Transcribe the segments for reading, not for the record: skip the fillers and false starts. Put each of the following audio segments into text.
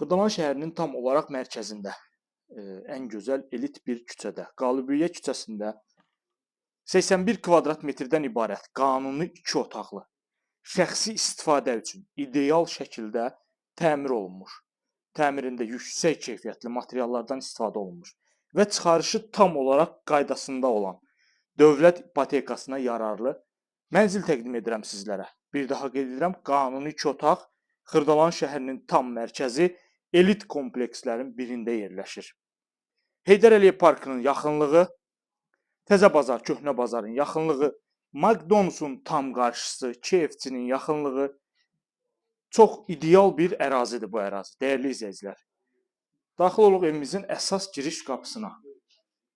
Xırdalan şəhərinin tam olaraq mərkəzində, ən gözəl elit bir küçədə, Qalibiyyə küçəsində 81 kvadrat metrdən ibarət qanuni 2 otaqlı, şəxsi istifadə üçün ideal şəkildə təmir olunmuş, təmirində yüksək keyfiyyətli materiallardan istifadə olunmuş və çıxarışı tam olaraq qaydasında olan dövlət ipotekasına yararlı mənzil təqdim edirəm sizlərə. Bir daha qeyd edirəm, qanuni 2 otaq, Xırdalan şəhərinin tam mərkəzi, elit komplekslərin birində yerləşir. Heydər Əliyev parkının yaxınlığı, Təzə Bazar, Köhnə Bazarın yaxınlığı, McDonald's-un tam qarşısı, KFC-nin yaxınlığı çox ideal bir ərazidir bu ərazi, dəyərli izləyicilər. Daxil oluq evimizin əsas giriş qapısına.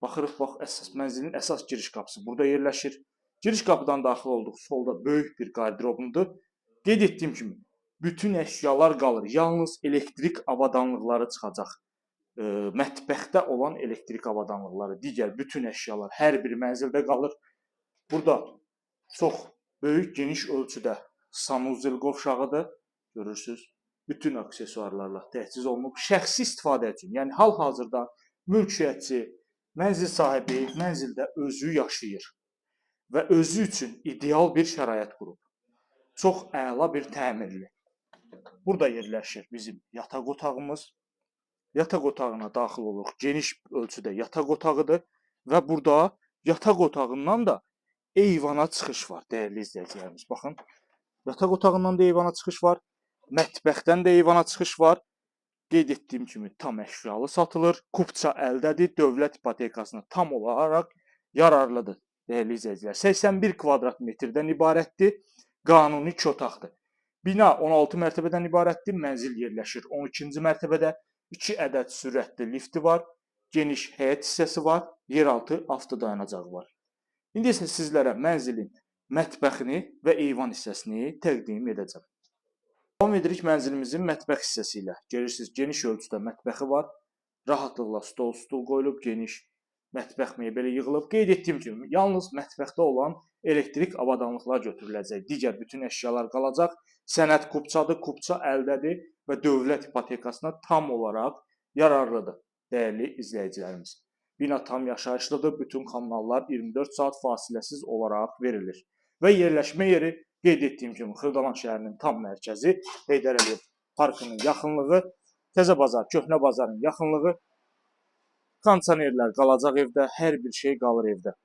Baxırıq, əsas mənzilin əsas giriş qapısı burada yerləşir. Giriş qapıdan daxil olduq, solda böyük bir qarderobumdur. Qeyd etdiyim kimi, bütün əşyalar qalır. Yalnız elektrik avadanlıqları çıxacaq. Mətbəxdə olan elektrik avadanlıqları, digər bütün əşyalar hər bir mənzildə qalır. Burada çox böyük, geniş ölçüdə sanuzel qovşağıdır. Görürsüz, bütün aksesuarlarla təchiz olunub. Şəxsi istifadə üçün, yəni hal-hazırda mülkiyyətçi, mənzil sahibi mənzildə özü yaşayır və özü üçün ideal bir şərait qurub. Çox əla bir təmirli. Burada yerləşir bizim yataq otağımız. Yataq otağına daxil oluruq. Geniş ölçüdə yataq otağıdır və burada yataq otağından da eyvana çıxış var, dəyərli izləyicilərimiz. Baxın, yataq otağından da eyvana çıxış var, mətbəxdən də eyvana çıxış var. Qeyd etdiyim kimi tam əşyalı satılır, kupça əldədir, dövlət ipotekasına tam olaraq yararlıdır, dəyərli izləyicilər. 81 kvadrat metrdən ibarətdir, qanuni 2 otaqdır. Bina 16 mərtəbədən ibarətdir, mənzil yerləşir 12-ci mərtəbədə, 2 ədəd sürətli lifti var, geniş həyət hissəsi var, yeraltı avtodayanacağı var. İndi isə sizlərə mənzilin mətbəxini və eyvan hissəsini təqdim edəcəm. Davam edirik mənzilimizin mətbəx hissəsi ilə. Görürsünüz, geniş ölçüdə mətbəxi var, rahatlıqla stol qoyulub, geniş mətbəx mebeli yığılıb. Qeyd etdiyim kimi, yalnız mətbəxdə olan elektrik avadanlıqlar götürüləcək, digər bütün əşyalar qalacaq. Sənəd kupçadır, kupça əldədir və dövlət ipotekasına tam olaraq yararlıdır, dəyərli izləyicilərimiz. Bina tam yaşayışlıdır, bütün kommunallar 24 saat fasiləsiz olaraq verilir. Və yerləşmə yeri qeyd etdiyim kimi Xırdalan şəhərinin tam mərkəzi, Heydər Əliyev parkının yaxınlığı, Təzə Bazar, Köhnə Bazarın yaxınlığı, kondisionerlər qalacaq evdə, hər bir şey qalır evdə.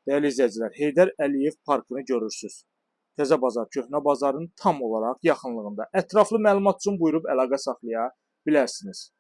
Dəyərli izləyicilər, Heydər Əliyev parkını görürsünüz. Təzə Bazar, Köhnə Bazarın tam olaraq yaxınlığında. Ətraflı məlumat üçün buyurub əlaqə saxlaya bilərsiniz.